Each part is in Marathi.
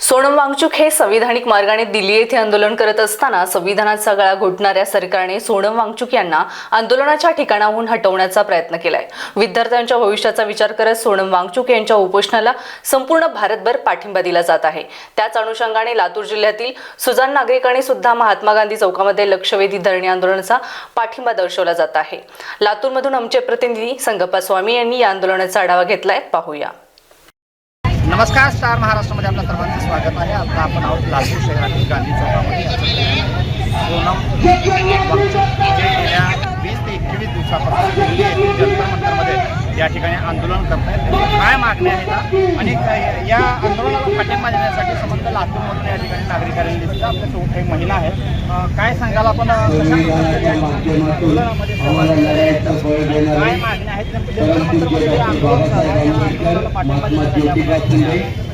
सोनम वांगचुक हे संविधानिक मार्गाने दिल्ली येथे आंदोलन करत असताना संविधानाचा गळा घोटणाऱ्या सरकारने सोनम वांगचुक यांना आंदोलनाच्या ठिकाणाहून हटवण्याचा प्रयत्न केलाय। विद्यार्थ्यांच्या भविष्याचा विचार करत सोनम वांगचुक यांच्या उपोषणाला संपूर्ण भारतभर पाठिंबा दिला जात आहे। त्याच अनुषंगाने लातूर जिल्ह्यातील सुजाण नागरिकांनी सुद्धा महात्मा गांधी चौकामध्ये लक्षवेधी धरणे आंदोलनाचा पाठिंबा दर्शवला जात आहे। लातूरमधून आमचे प्रतिनिधी संगप्पा स्वामी यांनी या आंदोलनाचा आढावा घेतलाय, पाहूया। नमस्कार, स्टार महाराष्ट्रामध्ये आपल्या सर्वांचं स्वागत आहे। आता आपण आहोत लातूर शहरातील गांधी चौकामध्ये। सोनम वांगचुक जे गेल्या 20 ते 21 दिवसापासून दिल्ली येथील जंतर मंतरमध्ये या ठिकाणी आंदोलन करत आहेत। त्यांची काय मागण्या आहेत आणि या आंदोलनाला पाठिंबा देण्यासाठी संबंध लातूरमधून या ठिकाणी नागरिकांनी दिसतं। आपल्यासोबत काही महिला आहेत। काय सांगाल आपण आंदोलनामध्ये काय मागण्या आहेत? जंतर मंतरमध्ये आंदोलन झालं आहे, या आंदोलनाला पाठिंबा देण्यासाठी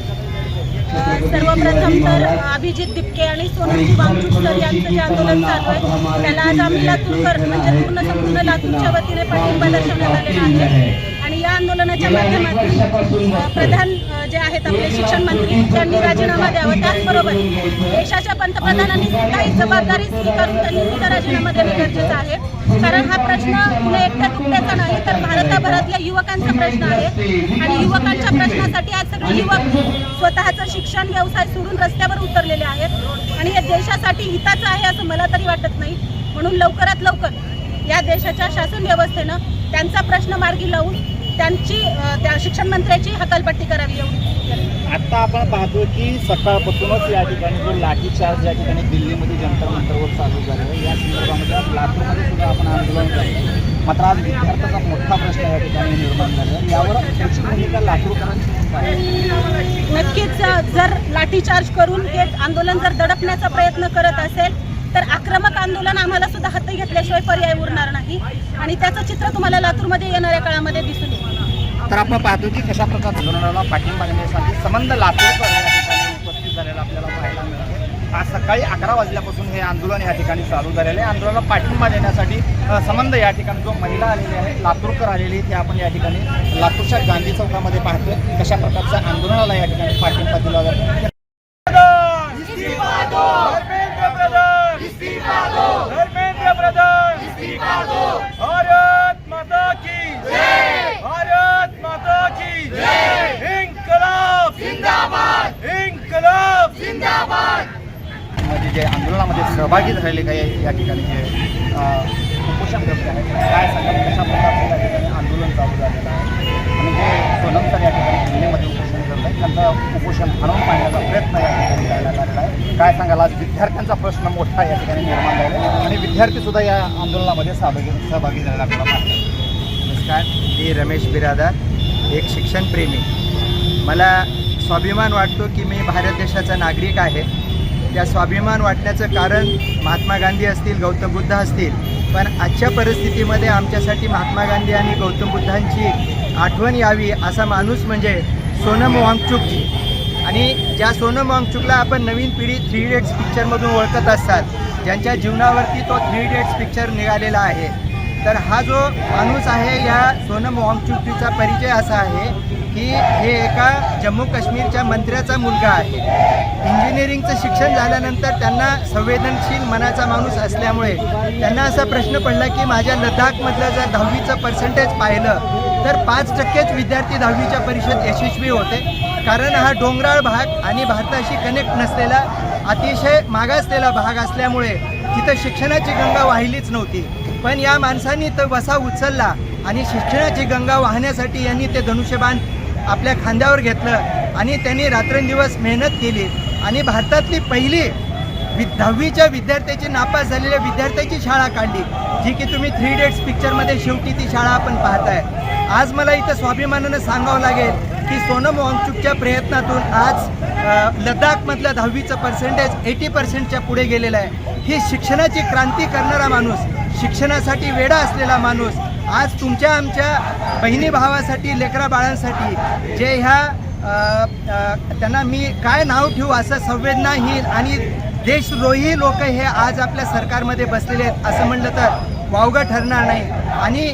सर्वप्रथम तर अभिजित दिपके आणि सोनम वांगचुक सर यांचं जे आंदोलन चालू आहे त्याला आज आम्ही लातूरकर म्हणजे संपूर्ण लातूरच्या वतीने पाठिंबा दर्शवण्यात आलेला आहे। आणि या आंदोलनाच्या माध्यमातून प्रधान जे आहेत आपले शिक्षण मंत्री त्यांनी राजीनामा द्यावा, त्याचबरोबर देशाच्या पंतप्रधानांनी सुद्धा ही जबाबदारी स्वीकारून त्यांनी सुद्धा राजीनामा देणे गरजेचं आहे। कारण हा प्रश्न कुणा एकट्या दुकट्याचा नाही तर भारताभरातल्या युवकांचा प्रश्न आहे आणि युवकांच्या प्रश्नासाठी आज सगळे युवक स्वतःचं शिक्षण व्यवसाय सोडून रस्त्यावर उतरलेले आहेत आणि हे देशासाठी हिताचं आहे असं मला तरी वाटत नाही। म्हणून लवकरात लवकर या देशाच्या शासन व्यवस्थेनं त्यांचा प्रश्न मार्गी लावून त्या शिक्षण मंत्र्याची हकालपट्टी करावी एवढी। आता आपण पाहतो की सकाळपासूनच या ठिकाणी जो लाठीचार्ज या ठिकाणी दिल्लीमध्ये जंतर मंतरवर चालू झाला आहे, या संदर्भामध्ये आज लातूरमध्ये सुद्धा आपण आंदोलन करतो। मात्र आज विद्यार्थ्यांचा मोठा प्रश्न या ठिकाणी निर्माण झाला आहे, यावर त्याची भूमिका लातूरकरांची नक्कीच जर लाठीचार्ज करून हे आंदोलन जर दडपण्याचा प्रयत्न करत असेल तर आक्रमक आंदोलन आम्हाला सुद्धा हाती घेतल्याशिवाय पर्याय उरणार नाही आणि त्याचं चित्र तुम्हाला लातूरमध्ये येणाऱ्या काळामध्ये दिसून येईल। तर आपण पाहतो की कशा प्रकारच्या आंदोलनाला पाठिंबा देण्यासाठी संबंध लातूरकर या ठिकाणी उपस्थित झालेला आपल्याला पाहायला मिळते। आज सकाळी 11 वाजल्यापासून हे आंदोलन या ठिकाणी चालू झालेलं आहे। आंदोलनाला पाठिंबा देण्यासाठी संबंध या ठिकाणी जो महिला आलेली आहे, लातूरकर आलेली, ते आपण या ठिकाणी लातूरच्या गांधी चौकामध्ये पाहतोय कशा प्रकारच्या आंदोलनाला या ठिकाणी पाठिंबा दिला जातो। भारत माता की जय, भारत माता की जय, इन्कलाब जिंदाबाद, इन्कलाब जिंदाबाद। म्हणजे जे आंदोलनामध्ये सहभागी झालेले काही या ठिकाणी जे उपोषण करते आहेत, काय सांगा कशा प्रकारचं या ठिकाणी आंदोलन चालू झालेलं आहे आणि जे सोनम सर या ठिकाणी दिल्लीमध्ये उपोषण करत आहेत त्यांचं उपोषण थांबवून पाडण्याचा प्रयत्न या ठिकाणी करायला लागला आहे। काय सांगाल, आज विद्यार्थ्यांचा प्रश्न मोठा या ठिकाणी निर्माण झाला आहे आणि विद्यार्थी सुद्धा या आंदोलनामध्ये सहभागी झालेला आपल्याला पाहतो। नमस्कार, मी रमेश बिरादार, एक शिक्षणप्रेमी। मला स्वाभिमान वाटतो की मी भारत देशाचा नागरिक आहे। त्या स्वाभिमान वाटण्याचं कारण महात्मा गांधी असतील, गौतम बुद्ध असतील, पण आजच्या परिस्थितीमध्ये आमच्यासाठी महात्मा गांधी आणि गौतम बुद्धांची आठवण यावी असा माणूस म्हणजे सोनम वांगचुकजी। आणि ज्या सोनम वांगचुकला आपण नवीन पिढी 3 इडियट्स पिक्चरमधून ओळखत असतात, ज्यांच्या जीवनावरती तो 3 इडियट्स पिक्चर निघालेला आहे, तर हा जो माणूस आहे या सोनम वांगचुकजीचा परिचय असा आहे की हे एका जम्मू काश्मीरच्या मंत्र्याचा मुलगा आहे। इंजिनिअरिंगचं शिक्षण झाल्यानंतर त्यांना संवेदनशील मनाचा माणूस असल्यामुळे त्यांना असा प्रश्न पडला की माझ्या लडाखमधलं जर 10वीचं पर्सेंटेज पाहिलं तर 5%च विद्यार्थी 10वीच्या परीक्षेत यशस्वी होते। कारण हा डोंगराळ भाग आणि भारताशी कनेक्ट नसलेला अतिशय मागासलेला भाग असल्यामुळे तिथं शिक्षणाची गंगा वाहिलीच नव्हती। पण या माणसांनी तो वसा उचलला आणि शिक्षणाची गंगा वाहण्यासाठी यांनी ते धनुष्यबाण आपल्या खांद्यावर घेतलं आणि त्यांनी रात्रंदिवस मेहनत केली आणि भारतातली पहिली 10वीच्या विद्यार्थ्याची नापास झालेल्या विद्यार्थ्याची शाळा काढली, जी की तुम्ही 3 इडियट्स पिक्चरमध्ये शेवटी ती शाळा आपण पाहताय। आज मला इथं स्वाभिमानानं सांगावं लागेल की सोनम वांगचुकच्या प्रयत्नातून आज लडाखमधलं 10वीचं पर्सेंटेज 80% पुढे गेलेलं आहे। ही शिक्षणाची क्रांती करणारा माणूस, शिक्षणासाठी वेडा असलेला माणूस आज तुमच्या आमच्या बहिणी भावासाठी, लेकरा बाळांसाठी जे त्यांना मी काय नाव ठेवू असं संवेदनाहीन आणि देशद्रोही लोक हे आज आपल्या सरकारमध्ये बसलेले आहेत असं म्हणलं तर वावगं ठरणार नाही। आणि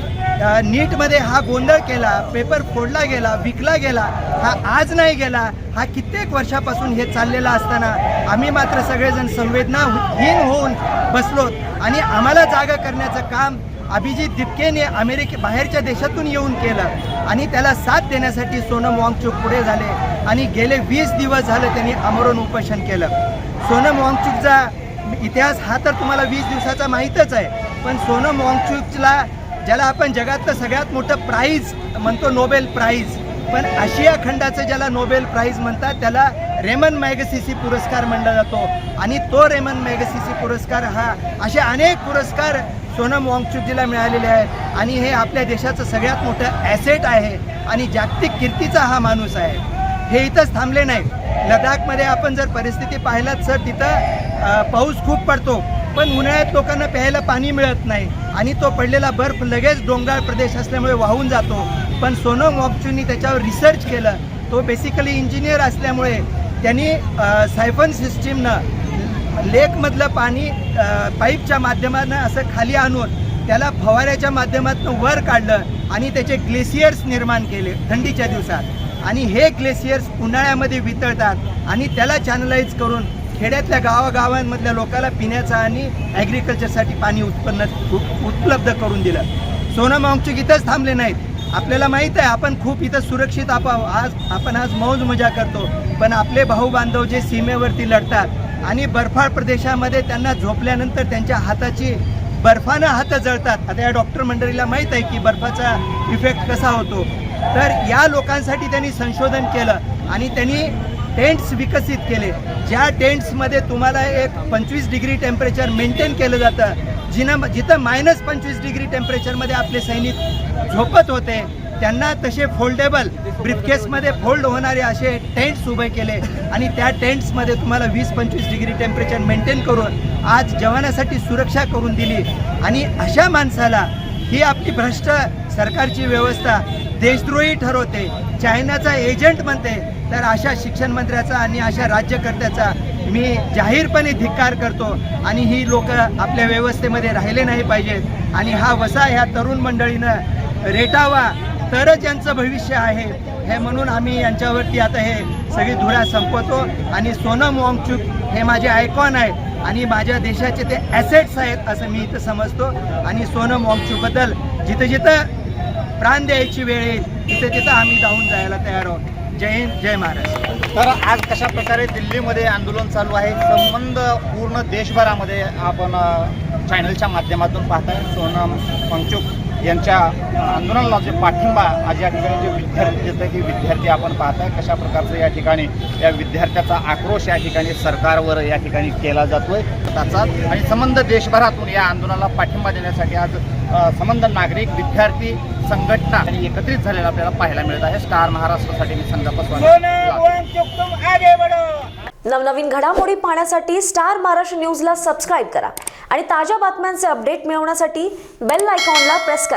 नीटमध्ये हा गोंधळ केला, पेपर फोडला गेला, विकला गेला, हा आज नाही गेला, हा कित्येक वर्षापासून हे चाललेला असताना आम्ही मात्र सगळेजण संवेदनाहीन होऊन बसलोत आणि आम्हाला जागा करण्याचं काम अभिजित दिपकेने बाहेरच्या देशातून येऊन केलं आणि त्याला साथ देण्यासाठी सोनम वांगचुक पुढे झाले आणि गेले 20 दिवस झाले त्यांनी आमरण उपोषण केलं. सोनम वांगचुकचा इतिहास हा तर तुम्हाला 20 दिवसाचा माहीतच आहे, पण सोनम वांगचुकला ज्याला आपण जगातलं सगळ्यात मोठं प्राईज म्हणतो नोबेल प्राईज, पण आशिया खंडाचं ज्याला नोबेल प्राईज म्हणतात त्याला रेमन मॅगसेसे पुरस्कार म्हणला जातो आणि तो रेमन मॅगसेसे पुरस्कार हा असे अनेक पुरस्कार सोनम वांगचुकजीला मिळालेले आहेत आणि हे आपल्या देशाचं सगळ्यात मोठं ॲसेट आहे आणि जागतिक कीर्तीचा हा माणूस आहे. हे इथंच थांबले नाहीत. लडाखमध्ये आपण जर परिस्थिती पाहिलात सर, तिथं पाऊस खूप पडतो पण उन्हाळ्यात लोकांना प्यायला पाणी मिळत नाही आणि तो पडलेला बर्फ लगेच डोंगराळ प्रदेश असल्यामुळे वाहून जातो. पण सोनम वांगचुकनी त्याच्यावर रिसर्च केलं. तो बेसिकली इंजिनियर असल्यामुळे त्यांनी सायफन सिस्टीमनं लेकमधलं पाणी पाईपच्या माध्यमानं असं खाली आणून त्याला फवाऱ्याच्या माध्यमातून वर काढलं आणि त्याचे ग्लेशियर्स निर्माण केले थंडीच्या दिवसात आणि हे ग्लेशियर्स उन्हाळ्यामध्ये वितळतात आणि त्याला चॅनलाइज करून खेड्यातल्या गावागावांमधल्या लोकांना पिण्याचं आणि ॲग्रिकल्चरसाठी पाणी उपलब्ध करून दिलं. सोनम वांगचुक इथंच थांबले नाहीत. आपल्याला माहीत आहे आपण खूप इथं सुरक्षित आपण आज मौज मजा करतो, पण आपले भाऊ बांधव जे सीमेवरती लढतात आणि बर्फाळ प्रदेशामध्ये त्यांना झोपल्यानंतर त्यांच्या हाताची बर्फानं हात जळतात. आता या डॉक्टर मंडळीला माहीत आहे की बर्फाचा इफेक्ट कसा होतो. तर या लोकांसाठी त्यांनी संशोधन केलं आणि त्यांनी टेंट्स विकसित केले, ज्या टेंट्समध्ये तुम्हाला एक 25 डिग्री टेम्परेचर मेंटेन केलं जातं, जिथं -25 डिग्री टेम्परेचरमध्ये आपले सैनिक झोपत होते त्यांना तसे फोल्डेबल ब्रीफकेसमध्ये फोल्ड होणारे असे टेंट्स उभे केले आणि त्या टेंट्समध्ये तुम्हाला 20-25 डिग्री टेम्परेचर मेंटेन करून आज जवानासाठी सुरक्षा करून दिली. आणि अशा माणसाला ही आपली भ्रष्ट सरकारची व्यवस्था देशद्रोही ठरवते, चायनाचा एजंट म्हणते, तर अशा शिक्षण मंत्र्याचा आणि अशा राज्यकर्त्याचा मी जाहीरपणे धिक्कार करतो आणि ही लोक आपल्या व्यवस्थेमध्ये राहिले नाही पाहिजेत आणि हा वसा ह्या तरुण मंडळीनं रेटावा तरच यांचं भविष्य आहे. हे म्हणून आम्ही यांच्यावरती आता हे सगळी धुरा संपवतो आणि सोनम वांगचुक हे माझे आयकॉन आहेत आणि माझ्या देशाचे ते ॲसेट्स आहेत असं मी इथं समजतो आणि सोनम वांगचुकबद्दल जिथं जिथं प्राण द्यायची वेळ येईल तिथं तिथं आम्ही जाऊन जायला तयार आहोत. जय हिंद, जय महाराष्ट्र. तर आज कशा प्रकारे दिल्लीमध्ये आंदोलन चालू आहे, संबंध पूर्ण देशभरामध्ये आपण चॅनलच्या माध्यमातून पाहताय. सोनम वांगचुक यांच्या आंदोलनाला जे पाठिंबा आज या ठिकाणी जे विद्यार्थी देत आहे, हे विद्यार्थी आपण पाहताय कशा प्रकारचं या ठिकाणी या विद्यार्थ्याचा आक्रोश या ठिकाणी सरकारवर या ठिकाणी केला जातोय त्याचा आणि संबंध देशभरातून या आंदोलनाला पाठिंबा देण्यासाठी आज संबंध नागरिक विद्यार्थी संघटना आणि एकत्रित झालेला आपल्याला पाहायला मिळत आहे. स्टार महाराष्ट्रासाठी मी संघापासून नवनवीन घडामोडी पाहण्यासाठी स्टार महाराष्ट्र न्यूजला सबस्क्राईब करा आणि ताज्या बातम्यांचे अपडेट मिळवण्यासाठी बेल आयकॉनला प्रेस करा.